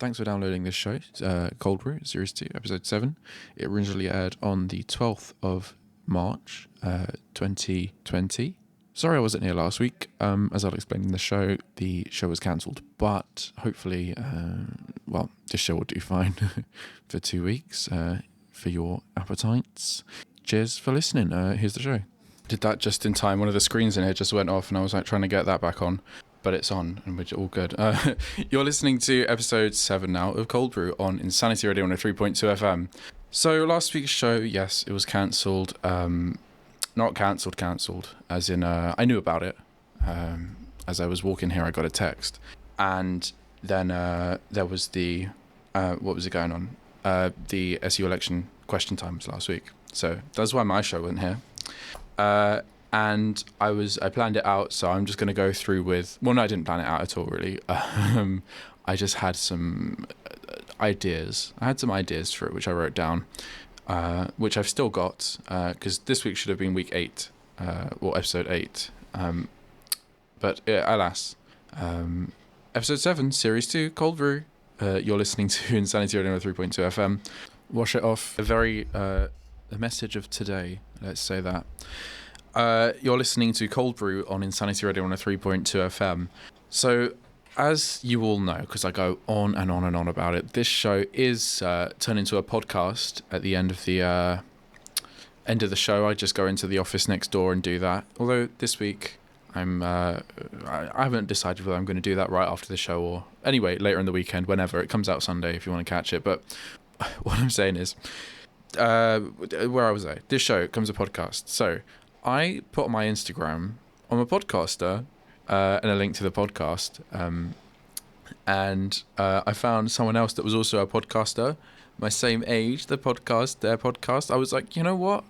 Thanks for downloading this show, Cold Brew, Series 2, Episode 7. It originally aired on the 12th of March, 2020. Sorry I wasn't here last week. As I'll explain in the show was cancelled, but hopefully, this show will do fine for 2 weeks for your appetites. Cheers for listening. Here's the show. Did that just in time. One of the screens in here just went off and I was like trying to get that back on. But it's on, and we're all good. You're listening to episode 7 now of Cold Brew on Insanity Radio 103.2 FM. So last week's show, yes, it was cancelled. Not cancelled, as in I knew about it. As I was walking here, I got a text. And then there was the, what was it going on? The SU election question times last week. So that's why my show wasn't here. And I planned it out, so I'm just going to go through with... Well, no, I didn't plan it out at all, really. I just had some ideas. I had some ideas for it, which I wrote down, which I've still got, because this week should have been week 8, or episode 8. But alas, episode 7, series 2, Cold Brew. You're listening to Insanity Radio 3.2 FM. Wash it off. The message of today, let's say that. You're listening to Cold Brew on Insanity Radio 103.2 FM. So, as you all know, because I go on and on and on about it, this show is turned into a podcast at the end of the show. I just go into the office next door and do that. Although this week I haven't decided whether I'm going to do that right after the show or anyway later in the weekend, whenever it comes out Sunday if you want to catch it. But what I'm saying is, where was I? This show comes a podcast. So I put on my Instagram, I'm a podcaster, and a link to the podcast. And I found someone else that was also a podcaster, my same age, their podcast. I was like, you know what?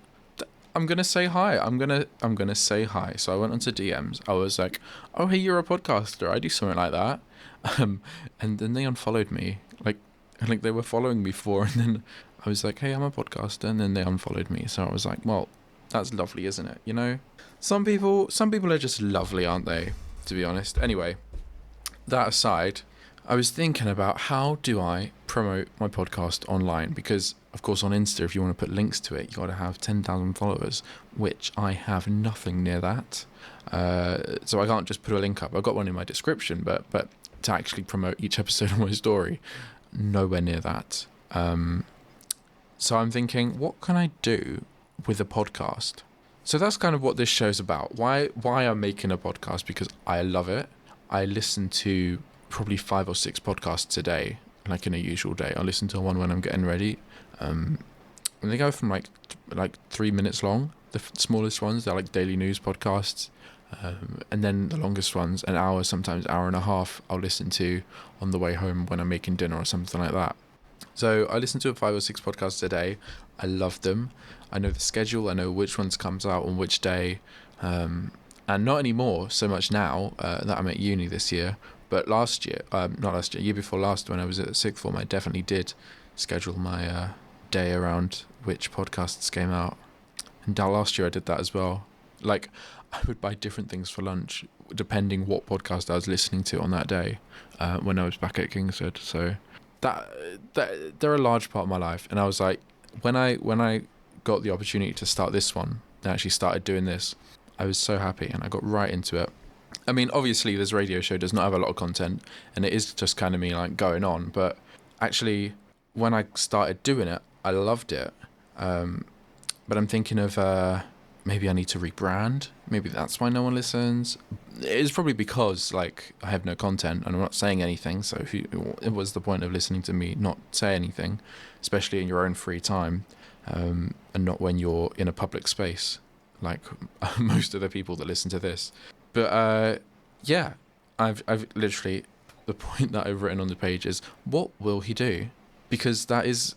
I'm going to say hi. I'm going to say hi. So I went onto DMs. I was like, oh, hey, you're a podcaster. I do something like that. And then they unfollowed me. Like they were following me before. And then I was like, hey, I'm a podcaster. And then they unfollowed me. So I was like, well, that's lovely, isn't it? You know, some people are just lovely, aren't they? To be honest. Anyway, that aside, I was thinking about how do I promote my podcast online? Because, of course, on Insta, if you want to put links to it, you got to have 10,000 followers, which I have nothing near that. So I can't just put a link up. I've got one in my description, but to actually promote each episode of my story, nowhere near that. So I'm thinking, what can I do with a podcast? So that's kind of what this show's about. Why I'm making a podcast, because I love it. I listen to probably 5 or 6 podcasts a day, like in a usual day. I listen to one when I'm getting ready. And they go from like 3 minutes long. The smallest ones, they're like daily news podcasts. And then the longest ones, an hour, sometimes hour and a half, I'll listen to on the way home when I'm making dinner or something like that. So I listen to 5 or 6 podcasts a day. I love them. I know the schedule. I know which ones comes out on which day. And not anymore so much now that I'm at uni this year. But year before last, when I was at sixth form, I definitely did schedule my day around which podcasts came out. And last year I did that as well. Like, I would buy different things for lunch depending what podcast I was listening to on that day when I was back at Kingsford. So that they're a large part of my life. And I was like, when I got the opportunity to start this one and actually started doing this, I was so happy and I got right into it. I mean, obviously this radio show does not have a lot of content and it is just kind of me like going on, but actually when I started doing it, I loved it. But I'm thinking of maybe I need to rebrand. Maybe that's why no one listens. It's probably because like I have no content and I'm not saying anything. So it was the point of listening to me not say anything, especially in your own free time, and not when you're in a public space, like most of the people that listen to this. But yeah, I've literally, the point that I've written on the page is, what will he do? Because that is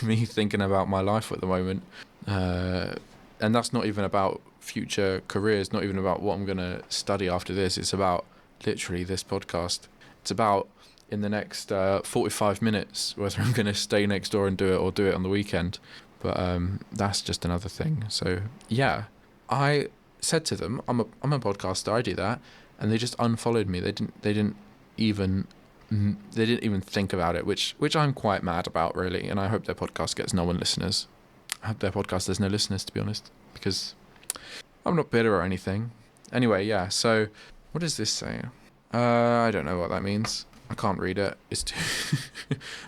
me thinking about my life at the moment. And that's not even about future careers, not even about what I'm going to study after this. It's about literally this podcast. It's about in the next 45 minutes whether I'm going to stay next door and do it or do it on the weekend. But that's just another thing. So yeah, I said to them, I'm a podcaster, I do that, and they just unfollowed me. They didn't even They didn't even think about it, which I'm quite mad about, really. And I hope their podcast gets no one listeners. I hope their podcast there's no listeners, to be honest, because I'm not bitter or anything. Anyway, yeah. So, what does this say? I don't know what that means. I can't read it. It's too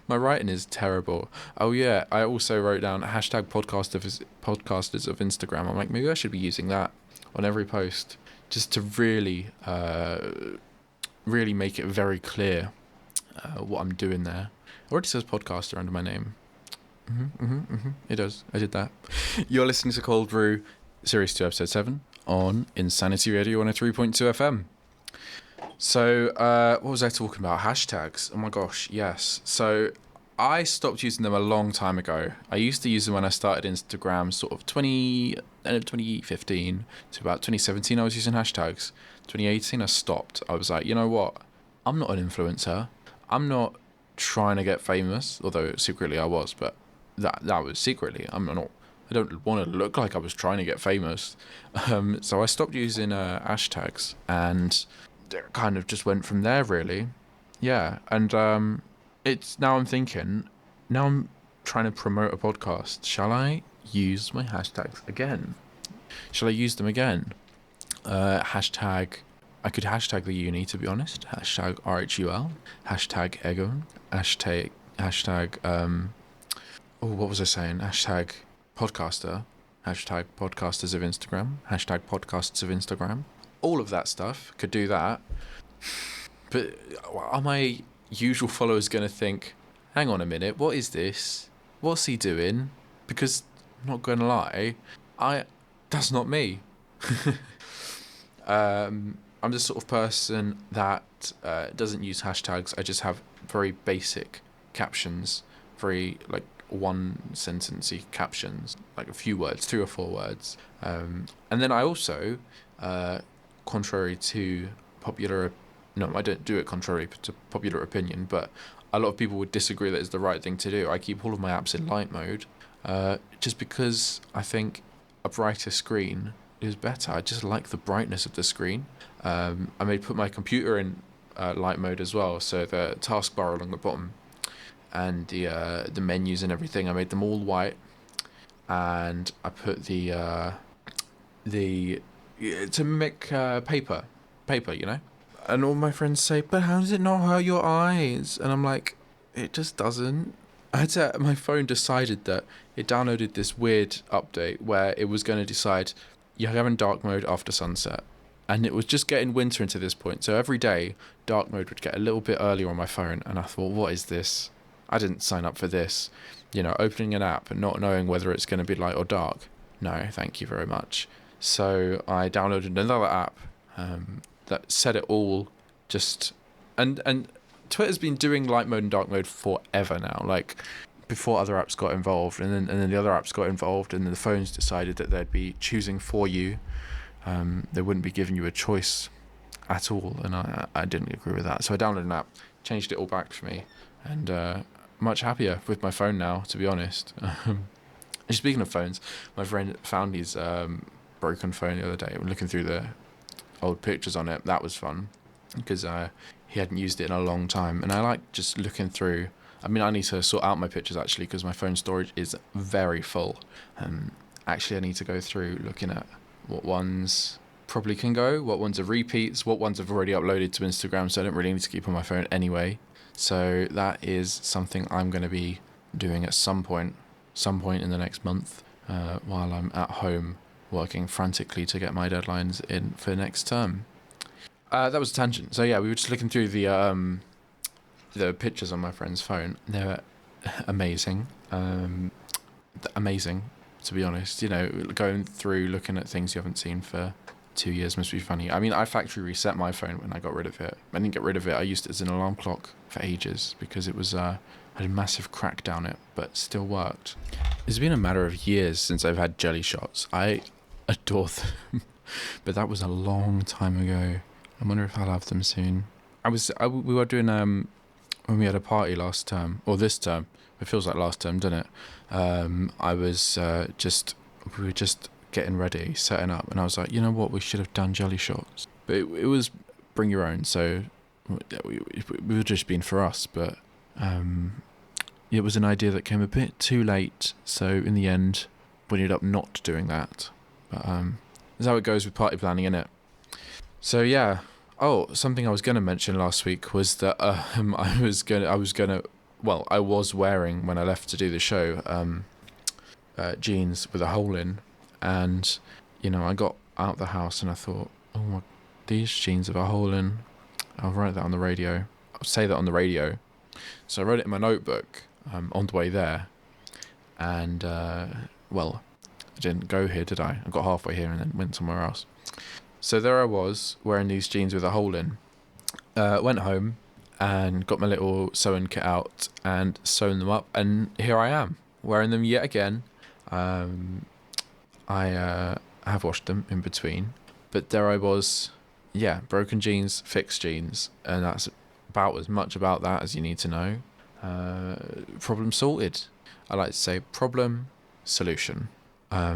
my writing is terrible. Oh yeah, I also wrote down hashtag podcasters of Instagram. I'm like, maybe I should be using that on every post, just to really make it very clear what I'm doing there. It already says podcaster under my name. It does. I did that. You're listening to Cold Brew, Series 2, Episode 7 on Insanity Radio 103.2 FM. So, what was I talking about? Hashtags. Oh my gosh, yes. So, I stopped using them a long time ago. I used to use them when I started Instagram, sort of end of 2015 to about 2017. I was using hashtags. 2018, I stopped. I was like, you know what? I'm not an influencer. I'm not trying to get famous, although secretly I was, but that was secretly. I don't want to look like I was trying to get famous. So I stopped using hashtags, and it kind of just went from there, really. Yeah, and it's now I'm thinking, now I'm trying to promote a podcast. Shall I use my hashtags again? Shall I use them again? Hashtag, I could hashtag the uni, to be honest. Hashtag RHUL. Hashtag Egon. Hashtag, what was I saying? Hashtag podcaster. Hashtag podcasters of Instagram. Hashtag podcasts of Instagram. All of that stuff, could do that. But are my usual followers going to think, hang on a minute, what is this? What's he doing? Because, I'm not going to lie, that's not me. I'm the sort of person that doesn't use hashtags. I just have very basic captions, very like one sentencey captions, like a few words, 3 or 4 words. And then I also, contrary to I don't do it contrary to popular opinion, but a lot of people would disagree that it's the right thing to do. I keep all of my apps in light mode, just because I think a brighter screen is better. I just like the brightness of the screen. I may put my computer in light mode as well, so the taskbar along the bottom and the menus and everything, I made them all white, and I put the to make paper, you know. And all my friends say, but how does it not hurt your eyes? And I'm like, it just doesn't. My phone decided that it downloaded this weird update where it was going to decide you're having dark mode after sunset. And it was just getting winter into this point. So every day, dark mode would get a little bit earlier on my phone. And I thought, what is this? I didn't sign up for this. You know, opening an app and not knowing whether it's going to be light or dark. No, thank you very much. So I downloaded another app that set it all just... And Twitter's been doing light mode and dark mode forever now. Like, before other apps got involved. And then the other apps got involved. And then the phones decided that they'd be choosing for you. They wouldn't be giving you a choice at all, and I didn't agree with that. So I downloaded an app, changed it all back for me, and much happier with my phone now, to be honest. Speaking of phones, my friend found his broken phone the other day. We're looking through the old pictures on it. That was fun, because he hadn't used it in a long time, and I like just looking through. I mean, I need to sort out my pictures, actually, because my phone storage is very full. Actually, I need to go through looking at what ones probably can go, what ones are repeats, what ones have already uploaded to Instagram, so I don't really need to keep on my phone anyway. So that is something I'm going to be doing at some point in the next month, while I'm at home working frantically to get my deadlines in for next term. That was a tangent. So yeah, we were just looking through the pictures on my friend's phone. They were amazing. Amazing, to be honest. You know, going through looking at things you haven't seen for 2 years must be funny. I mean, I factory reset my phone when I got rid of it. I didn't get rid of it. I used it as an alarm clock for ages because it was had a massive crack down it, but still worked. It's been a matter of years since I've had jelly shots. I adore them, but that was a long time ago. I wonder if I'll have them soon. We were doing when we had a party last term, or this term. It feels like last term, doesn't it? We were just getting ready, setting up, and I was like, you know what, we should have done jelly shots. But it was bring your own, so it would have just been for us, but it was an idea that came a bit too late. So in the end, we ended up not doing that. But that's how it goes with party planning, innit? So yeah. Oh, something I was going to mention last week was that I was wearing when I left to do the show jeans with a hole in, and I got out the house and I thought, oh my, these jeans have a hole in. I'll write that on the radio. I'll say that on the radio. So I wrote it in my notebook on the way there, and I didn't go here, did I? I got halfway here and then went somewhere else. So there I was, wearing these jeans with a hole in. Went home and got my little sewing kit out and sewn them up, and here I am, wearing them yet again. I have washed them in between, but there I was, broken jeans, fixed jeans, and that's about as much about that as you need to know. Problem sorted. I like to say problem, solution. I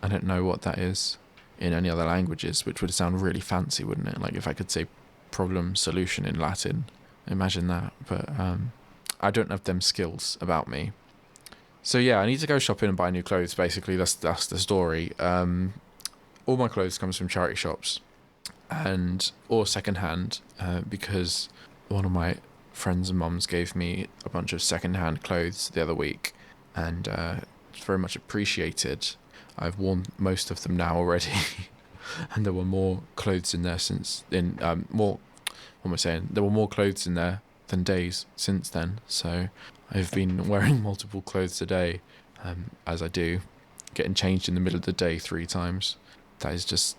don't know what that is in any other languages, which would sound really fancy, wouldn't it? Like if I could say problem, solution in Latin. Imagine that. But I don't have them skills about me. So yeah, I need to go shopping and buy new clothes, basically. That's the story. All my clothes comes from charity shops or secondhand, because one of my friends and mums gave me a bunch of secondhand clothes the other week, and it's very much appreciated. I've worn most of them now already, and there were more clothes in there There were more clothes in there than days since then, so I've been wearing multiple clothes a day, as I do, getting changed in the middle of the day 3 times. That is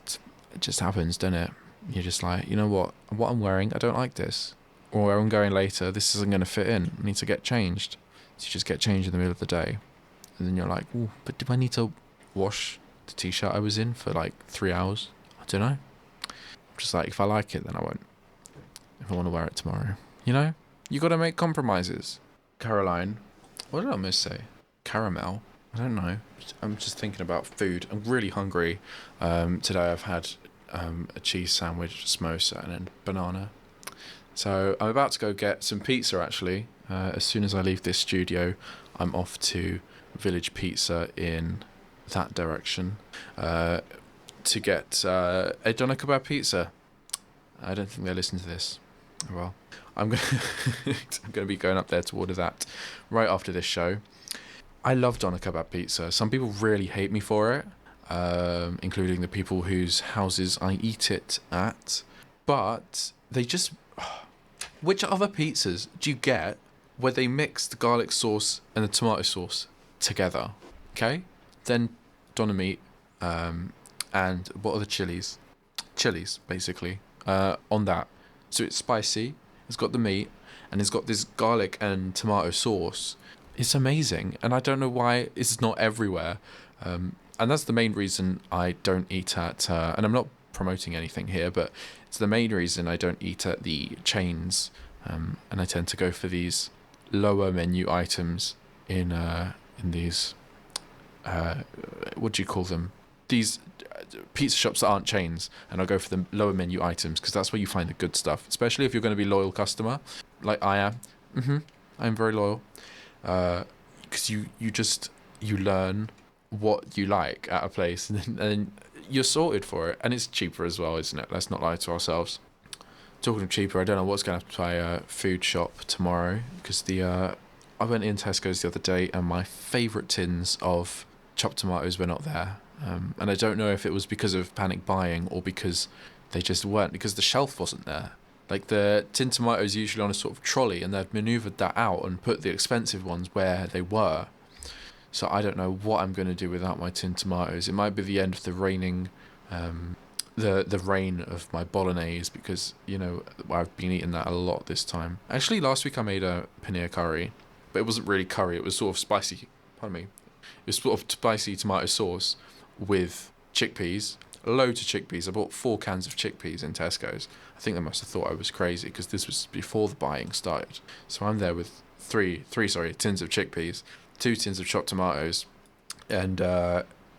it just happens, doesn't it? You're just like, you know what I'm wearing, I don't like this. Or where I'm going later, this isn't going to fit in, I need to get changed. So you just get changed in the middle of the day. And then you're like, ooh, but do I need to wash the t-shirt I was in for like 3 hours? I don't know. Just like, if I like it, then I won't. If I want to wear it tomorrow. You got to make compromises. Caroline. What did I almost say? Caramel? I don't know. I'm just thinking about food. I'm really hungry. Today I've had a cheese sandwich, samosa, and then banana. So I'm about to go get some pizza, actually. As soon as I leave this studio, I'm off to Village Pizza in that direction to get a doner kebab pizza. I don't think they listen to this. Well, I'm going to be going up there to order that right after this show. I love doner kebab pizza. Some people really hate me for it, including the people whose houses I eat it at. But they just... Which other pizzas do you get where they mix the garlic sauce and the tomato sauce together? Okay? Then doner meat, and what are the chilies? Chilies, basically, on that. So it's spicy, it's got the meat, and it's got this garlic and tomato sauce. It's amazing, and I don't know why it's not everywhere. And that's the main reason I don't eat at, and I'm not promoting anything here, but it's the main reason I don't eat at the chains, and I tend to go for these lower menu items in these, what do you call them? These pizza shops that aren't chains, and I'll go for the lower menu items because that's where you find the good stuff, especially if you're going to be a loyal customer like I am. I'm very loyal, because you learn what you like at a place, and then you're sorted for it, and it's cheaper as well, isn't it? Let's not lie to ourselves. Talking of cheaper, I don't know what's going to happen to my food shop tomorrow, because I went in Tesco's the other day and my favourite tins of chopped tomatoes were not there. And I don't know if it was because of panic buying or because they just weren't, because the shelf wasn't there. Like, the tin tomatoes usually on a sort of trolley, and they'd manoeuvred that out and put the expensive ones where they were. So I don't know what I'm going to do without my tin tomatoes. It might be the end of the reign of my bolognese, because, I've been eating that a lot this time. Actually, last week I made a paneer curry, but it wasn't really curry. It was sort of spicy. Pardon me. It was sort of spicy tomato sauce with chickpeas, loads of chickpeas. I bought 4 cans of chickpeas in Tesco's. I think they must have thought I was crazy, because this was before the buying started. So I'm there with three tins of chickpeas, 2 tins of chopped tomatoes, and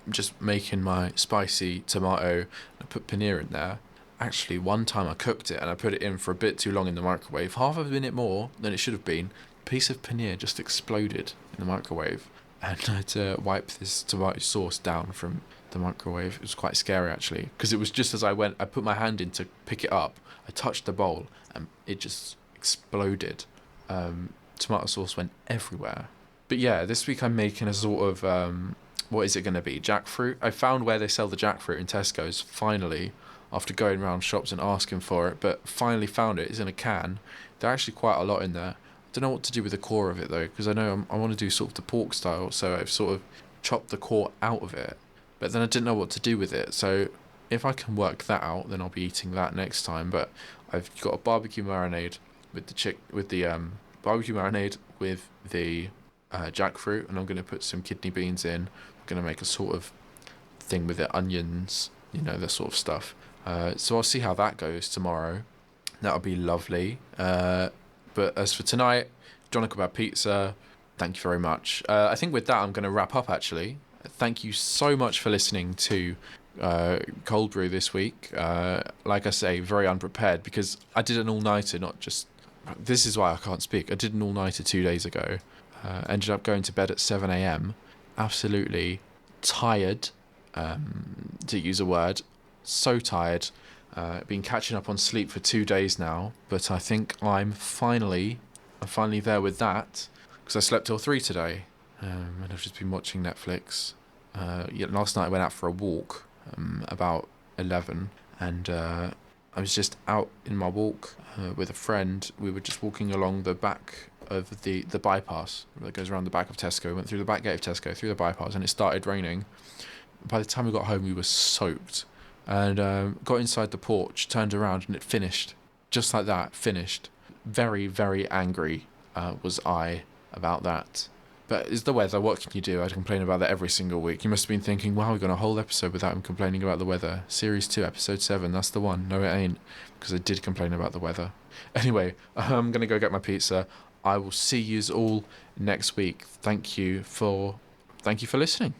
just making my spicy tomato. I put paneer in there, Actually, one time I cooked it and I put it in for a bit too long in the microwave, half a minute more than it should have been. A piece of paneer just exploded in the microwave, and I had to wipe this tomato sauce down from the microwave. It was quite scary actually, because it was just as I put my hand in to pick it up, I touched the bowl and it just exploded. Tomato sauce went everywhere. But yeah, this week I'm making a sort of what is it going to be? Jackfruit. I found where they sell the jackfruit in Tesco's finally, after going around shops and asking for it, but finally found it. It's in a can. There are actually quite a lot in there. I don't know what to do with the core of it though, because I know I want to do sort of the pork style, so I've sort of chopped the core out of it, but then I didn't know what to do with it. So if I can work that out, then I'll be eating that next time. But I've got a barbecue marinade with the barbecue marinade with the jackfruit, and I'm going to put some kidney beans in. I'm going to make a sort of thing with the onions, that sort of stuff. So I'll see how that goes tomorrow. That'll be lovely. But as for tonight, Doner Kebab Pizza, thank you very much. I think with that, I'm going to wrap up actually. Thank you so much for listening to Cold Brew this week. Like I say, very unprepared, because I did an all-nighter, not just... This is why I can't speak. I did an all-nighter 2 days ago. Ended up going to bed at 7 a.m. Absolutely tired, to use a word. So tired. Been catching up on sleep for 2 days now, but I think I'm finally there with that, because I slept till 3 today, and I've just been watching Netflix. Last night I went out for a walk about 11, and I was just out in my walk with a friend. We were just walking along the back of the bypass that goes around the back of Tesco. We went through the back gate of Tesco, through the bypass, and it started raining. By the time we got home, we were soaked. And got inside the porch, turned around, and it finished. Just like that, finished. Very, very angry was I about that. But it's the weather, what can you do? I complain about that every single week. You must have been thinking, wow, we've got a whole episode without him complaining about the weather. Series 2, episode 7, that's the one. No, it ain't, because I did complain about the weather. Anyway, I'm going to go get my pizza. I will see yous all next week. Thank you for listening.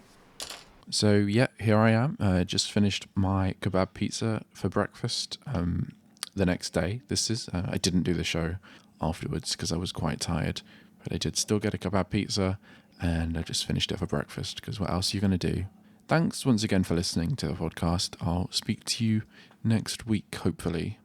So yeah, here I am. Just finished my kebab pizza for breakfast. The next day, I didn't do the show afterwards because I was quite tired, but I did still get a kebab pizza, and I just finished it for breakfast because what else are you going to do? Thanks once again for listening to the podcast. I'll speak to you next week, hopefully.